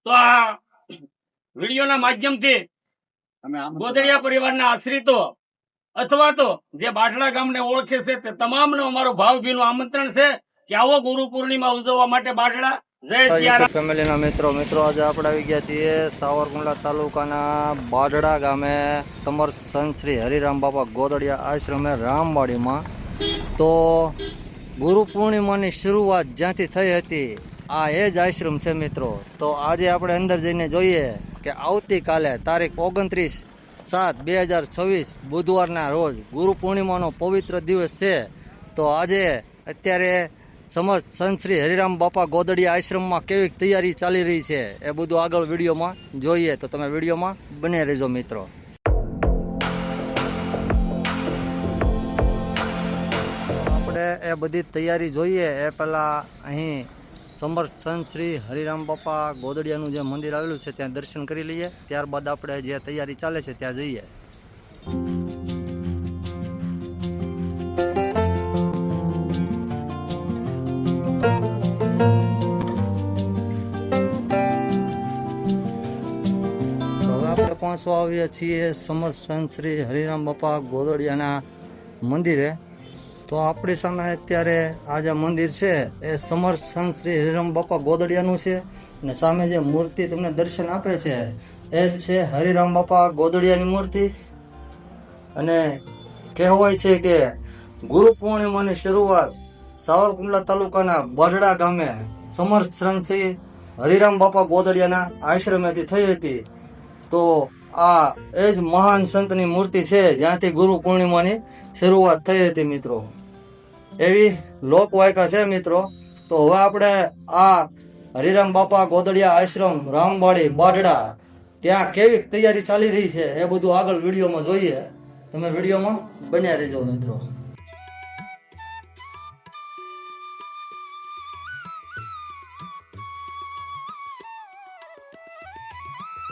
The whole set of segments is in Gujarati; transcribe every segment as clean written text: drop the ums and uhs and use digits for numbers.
તો આ વિડીયોના માધ્યમથી ગોદડિયા પરિવારના આશ્રિતો અથવા તો જે બાટલા ગામને ઓળખે છે તે તમામનો અમારો ભાવભીનું આમંત્રણ છે કે આવો ગુરુ પૂર્ણિમા ઉજવવા માટે બાટલા. જય સિયારામ ફેમિલીના મિત્રો આજે આપણે આવી ગયા છીએ સાવરકુંડલા તાલુકાના બાઢડા ગામે સમર્થ સંત શ્રી હરિરામ બાપા ગોદડિયા આશ્રમે રામવાડીમાં. તો ગુરુ પૂર્ણિમાની શરૂઆત જ્યાંથી થઈ હતી આ એ જ આશ્રમ છે મિત્રો. તો આજે આપણે અંદર જઈને જોઈએ કે આવતીકાલે તારીખ 29/7/2026 બુધવારના રોજ ગુરુ પૂર્ણિમાનો પવિત્ર દિવસ છે. તો આજે અત્યારે સમર્થ સંત શ્રી હરિરામ બાપા ગોદડિયા આશ્રમમાં કેવી તૈયારી ચાલી રહી છે એ બધું આગળ વિડીયોમાં જોઈએ. તો તમે વિડીયોમાં બને રહેજો મિત્રો. આપણે એ બધી તૈયારી જોઈએ એ પહેલાં અહીં સમર્થ સંત શ્રી હરિરામ બાપા ગોદડિયાનું જે મંદિર આવેલું છે ત્યાં દર્શન કરી લઈએ. ત્યારબાદ આપણે જે તૈયારી ચાલે છે ત્યાં જઈએ. પહોંચવા આવ્યા છીએ સમર્થ સંત શ્રી હરિરામ બાપા ગોદડિયાના મંદિરે. તો આપણી સામે અત્યારે આ જે મંદિર છે એ સમર્થ સંત શ્રી હરિરામ બાપા ગોદડિયાનું છે અને સામે જે મૂર્તિ તમને દર્શન આપે છે એ જ છે હરિરામ બાપા ગોદડિયાની મૂર્તિ. અને કહેવાય છે કે ગુરુ પૂર્ણિમાની શરૂઆત સાવરકુંડલા તાલુકાના બાઢડા ગામે સમર્થ સંત શ્રી હરિરામ બાપા ગોદડિયાના આશ્રમેથી થઈ હતી. તો આ એ જ મહાન સંતની મૂર્તિ છે જ્યાંથી ગુરુ પૂર્ણિમાની શરૂઆત થઈ હતી મિત્રો. એવી લોકવાયકા છે મિત્રો. તો હવે આપણે આ હરિરામ બાપા ગોદડિયા આશ્રમ રામવાડી બાઢડા ત્યાં કેવી તૈયારી ચાલી રહી છે એ બધું આગળ વિડીયોમાં જોઈએ. તમે વિડીયોમાં બન્યા રહેજો મિત્રો.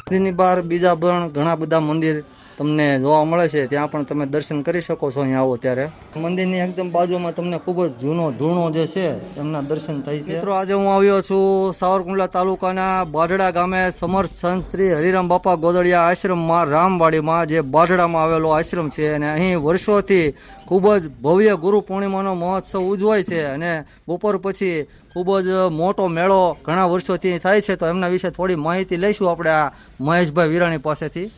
મંદિરની બહાર બીજા પણ ઘણા બધા મંદિર તમને જોવા મળે છે, ત્યાં પણ તમે દર્શન કરી શકો છો. અહીંયા આવો ત્યારે મંદિરની એકદમ બાજુમાં તમને ખૂબ જ જૂનો ધૂણો જે છે એમના દર્શન થાય છે. મિત્રો આજે હું આવ્યો છું સાવરકુંડલા તાલુકાના બાઢડા ગામે સમર્થ સંત શ્રી હરિરામ બાપા ગોદડિયા આશ્રમમાં રામવાડીમાં જે બાઢડામાં આવેલો આશ્રમ છે. અને અહીં વર્ષોથી ખૂબ જ ભવ્ય ગુરુ પૂર્ણિમાનો મહોત્સવ ઉજવાય છે અને બપોર પછી ખૂબ જ મોટો મેળો ઘણા વર્ષોથી થાય છે. તો એમના વિશે થોડી માહિતી લઈશું આપણે આ મહેશભાઈ વિરાણી પાસેથી.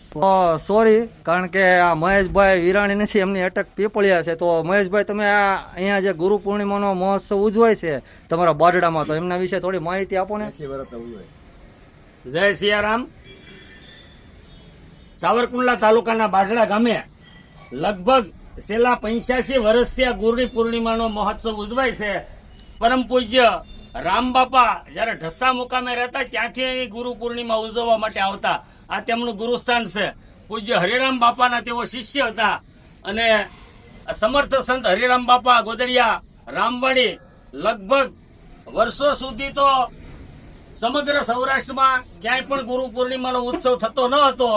સોરી, કારણ કે આ મહેશભાઈ વિરાણી નથી, એમની અટક પીપળિયા છે. તો મહેશભાઈ, તમે આ અહીંયા જે ગુરુ પૂર્ણિમાનો મહોત્સવ ઉજવાય છે તમારા બાઢડામાં, તો એમના વિશે થોડી માહિતી આપો ને. જય સિયારામ. સાવરકુંડલા તાલુકાના બાઢડા ગામે લગભગ છેલ્લા 85 વર્ષથી આ ગુરુ પૂર્ણિમાનો મહોત્સવ ઉજવાય છે. પરમ પૂજ્ય રામ બાપા જયારે ઢસા મુકામે રહેતા ત્યાંથી અહીં ગુરુ પૂર્ણિમા ઉજવવા માટે આવતા. આ તેમનું ગુરુસ્થાન છે. પૂજ્ય હરિરામ બાપાના તેઓ શિષ્ય હતા અને સમર્થ સંત હરિરામ બાપા ગોદડિયા રામવાડી લગભગ વર્ષો સુધી તો સમગ્ર સૌરાષ્ટ્રમાં ક્યાંય પણ ગુરુ પૂર્ણિમાનો ઉત્સવ થતો ન હતો.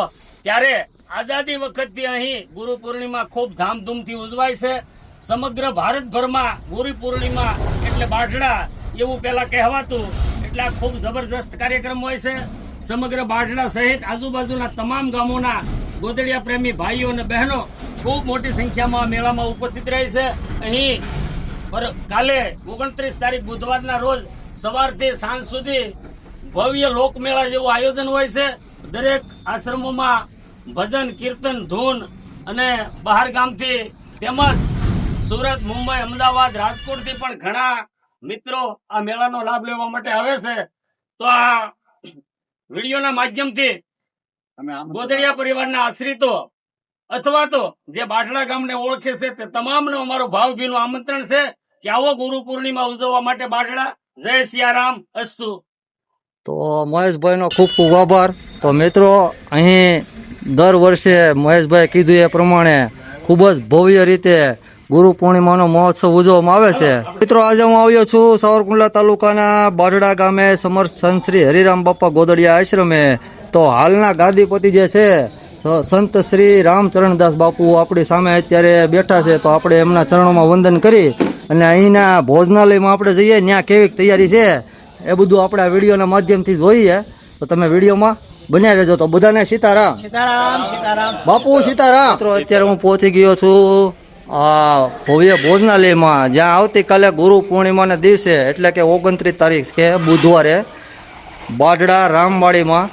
ત્યારે આઝાદી વખતથી અહીં ગુરુ પૂર્ણિમા ખૂબ ધામધૂમથી ઉજવાય છે. સમગ્ર ભારતભરમાં ગુરુ પૂર્ણિમા એટલે બાઢડા એવું પેલા કહેવાતું. એટલે આ ખૂબ જબરજસ્ત કાર્યક્રમ હોય છે. સમગ્ર બાઢડા સહિત આજુબાજુના તમામ ગામોના ગોદડિયા પ્રેમી ભાઈઓ અને બહેનો ખૂબ મોટી સંખ્યામાં મેળામાં ઉપસ્થિત રહે છે. અહીં કાલે 29 તારીખ બુધવારના રોજ સવારથી સાંજ સુધી ભવ્ય લોકમેળા જેવું આયોજન હોય છે. દરેક આશ્રમોમાં ભજન, કીર્તન, ધૂન અને બહાર ગામથી તેમજ સુરત, મુંબઈ, અમદાવાદ, રાજકોટથી પણ ઘણા મિત્રો આ મેળાનો લાભ લેવા માટે આવે છે. તો આ વિડીયોના માધ્યમથી ગોદડિયા પરિવારના આશ્રિતો અથવા તો જે બાટલા ગામને ઓળખે છે તે તમામનો અમારો ભાવભીનું આમંત્રણ છે કે આવો ગુરુ પૂર્ણિમા ઉજવવા માટે બાટલા. જય સિયારામ અસ્તુ. તો મહેશભાઈનો ખૂબ ખૂબ આભાર. તો મિત્રો અહીં દર વર્ષે મહેશભાઈ કીધું એ પ્રમાણે ખૂબ જ ભવ્ય રીતે ગુરુ પૂર્ણિમાનો મહોત્સવ ઉજવવામાં આવે છે. મિત્રો આજે હું આવ્યો છું સાવરકુંડલા તાલુકાના બાઢડા ગામે સમર્થ સંત શ્રી હરિરામ બાપા ગોદડિયા આશ્રમે. તો હાલના ગાદીપતિ જે છે સંત શ્રી રામચરણદાસ બાપુ આપણી સામે અત્યારે બેઠા છે. તો આપણે એમના ચરણોમાં વંદન કરી અને અહીંના ભોજનાલયમાં આપણે જઈએ ત્યાં કેવી તૈયારી છે એ બધું આપણે આ વિડીયોના માધ્યમથી જોઈએ. તો તમે વિડીયોમાં બન્યા રહેજો. તો બધાને સીતારામ. બાપુ સીતારામ. મિત્રો અત્યારે હું પહોંચી ગયો છું આ ભવ્ય ભોજનાલયમાં, જ્યાં આવતીકાલે ગુરુ પૂર્ણિમાના દિવસે એટલે કે 29 તારીખ કે બુધવારે બાઢડા રામવાડીમાં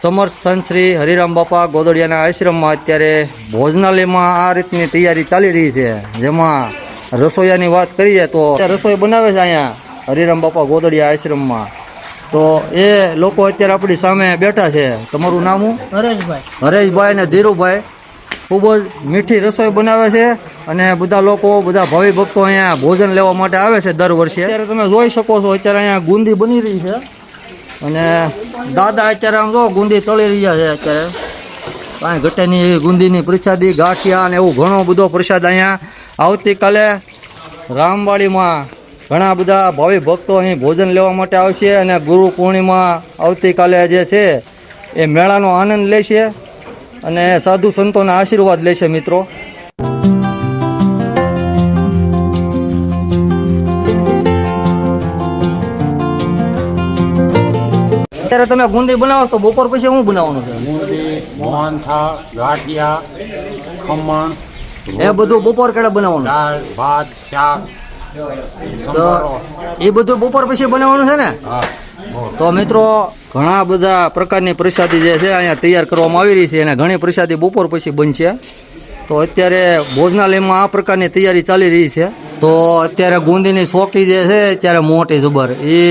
સમર્થ સંત શ્રી હરિરામ બાપા ગોદડિયાના આશ્રમમાં અત્યારે ભોજનાલયમાં આ રીતની તૈયારી ચાલી રહી છે. જેમાં રસોઈયાની વાત કરીએ તો રસોઈ બનાવે છે અહીંયા હરિરામ બાપા ગોદડિયા આશ્રમમાં. તો એ લોકો અત્યારે આપણી સામે બેઠા છે. તમારું નામ શું? હરેશભાઈ ને ધીરુભાઈ. ખૂબ જ મીઠી રસોઈ બનાવે છે અને બધા લોકો, બધા ભાવિ ભક્તો અહીંયા ભોજન લેવા માટે આવે છે દર વર્ષે. અત્યારે તમે જોઈ શકો છો અત્યારે અહીંયા ગુંદી બની રહી છે અને દાદા અત્યારે આમ જો ગુંદી તળી રહ્યા છે. અત્યારે કાંઈ ઘટે નહીં એવી ગુંદીની પ્રસાદી, ગાંઠિયા અને એવું ઘણો બધો પ્રસાદ અહીંયા આવતીકાલે રામવાડીમાં ઘણા બધા ભાવિ ભક્તો અહીં ભોજન લેવા માટે આવશે અને ગુરુ પૂર્ણિમા આવતીકાલે જે છે એ મેળાનો આનંદ લેશે અને સાધુ સંતોના આશીર્વાદ લેશે. મિત્રો અત્યારે તમે ગુંદી બનાવો તો બપોર પછી શું બનાવવાનું છે? મોહનથાળ, ગાંઠિયા, ખમણ, એ બધું બપોર કેળે બનાવવાનું? દાળ, ભાત, શાક, તો એ બધું બપોર પછી બનાવવાનું છે ને? હા. તો મિત્રો ઘણા બધા પ્રકારની પ્રસાદી જે છે અહીંયા તૈયાર કરવામાં આવી રહી છે અને ઘણી પ્રસાદી બપોર પછી બનશે. તો અત્યારે ભોજનાલયમાં આ પ્રકારની તૈયારી ચાલી રહી છે. તો અત્યારે ગુંદીની સોકી જે છે અત્યારે મોટી જબર એ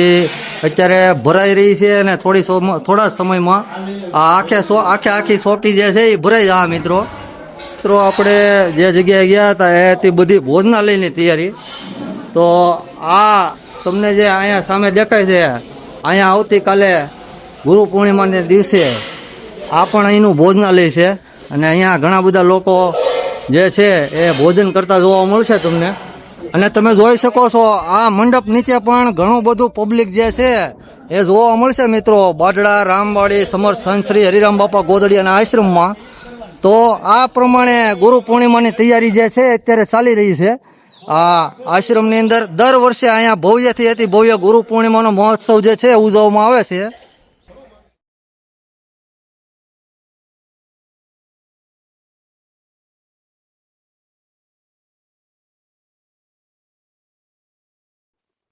અત્યારે ભરાઈ રહી છે અને થોડા સમયમાં આ આખી સોકી જે છે એ ભરાઈ જાય. મિત્રો આપણે જે જગ્યાએ ગયા હતા એ તે બધી ભોજનાલયની તૈયારી. તો આ તમને જે અહીંયા સામે દેખાય છે, અહીંયા આવતીકાલે ગુરુ પૂર્ણિમાને દિવસે આ પણ અહીંનું ભોજનાલય છે અને અહીંયા ઘણા બધા લોકો જે છે એ ભોજન કરતા જોવા મળશે તમને. અને તમે જોઈ શકો છો આ મંડપ નીચે પણ ઘણું બધું પબ્લિક જે છે એ જોવા મળશે. મિત્રો બાઢડા રામવાડી સમર્થ સંત શ્રી હરિરામ બાપા ગોદડિયાના આશ્રમમાં. તો આ પ્રમાણે ગુરુ પૂર્ણિમાની તૈયારી જે છે અત્યારે ચાલી રહી છે. આ આશ્રમની અંદર દર વર્ષે અહીંયા ભવ્યથી અતિ ભવ્ય ગુરુ પૂર્ણિમાનો મહોત્સવ જે છે ઉજવવામાં આવે છે.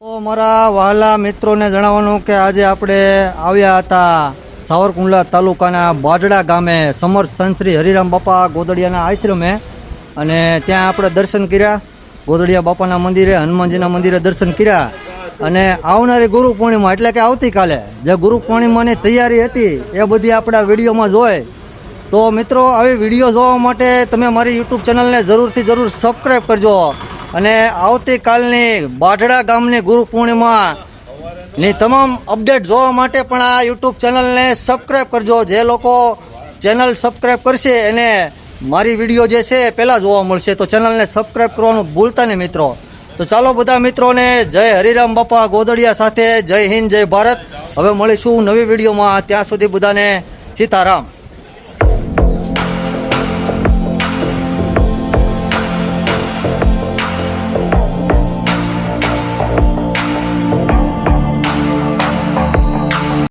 તો મારા વહાલા મિત્રોને જણાવવાનું કે આજે આપણે આવ્યા હતા સાવરકુંડલા તાલુકાના બાઢડા ગામે સમર્થ સંત શ્રી હરિરામ બાપા ગોદડિયાના આશ્રમે અને ત્યાં આપણે દર્શન કર્યા. ગોદડિયા બાપાના મંદિરે, હનુમાનજીના મંદિરે દર્શન કર્યા અને આવનારી ગુરુ પૂર્ણિમા એટલે કે આવતીકાલે જે ગુરુ પૂર્ણિમાની તૈયારી હતી એ બધી આપણા વિડીયોમાં જોઈ. તો મિત્રો આવી વિડીયો જોવા માટે તમે મારી યુટ્યુબ ચેનલને જરૂરથી જરૂર સબસ્ક્રાઈબ કરજો અને આવતીકાલની બાઢડા ગામની ગુરુ પૂર્ણિમાની તમામ અપડેટ જોવા માટે પણ આ યુટ્યુબ ચેનલને સબસ્ક્રાઈબ કરજો. જે લોકો ચેનલ સબસ્ક્રાઈબ કરશે એને મારી વિડીયો જે છે પહેલાં જોવા મળશે. તો ચેનલને સબસ્ક્રાઈબ કરવાનું ભૂલતા નહીં મિત્રો. તો ચાલો બધા મિત્રોને જય હરિરામ બાપા ગોદડિયા સાથે જય હિન્દ, જય ભારત. હવે મળીશું નવી વિડીયોમાં. ત્યાં સુધી બધાને સીતારામ.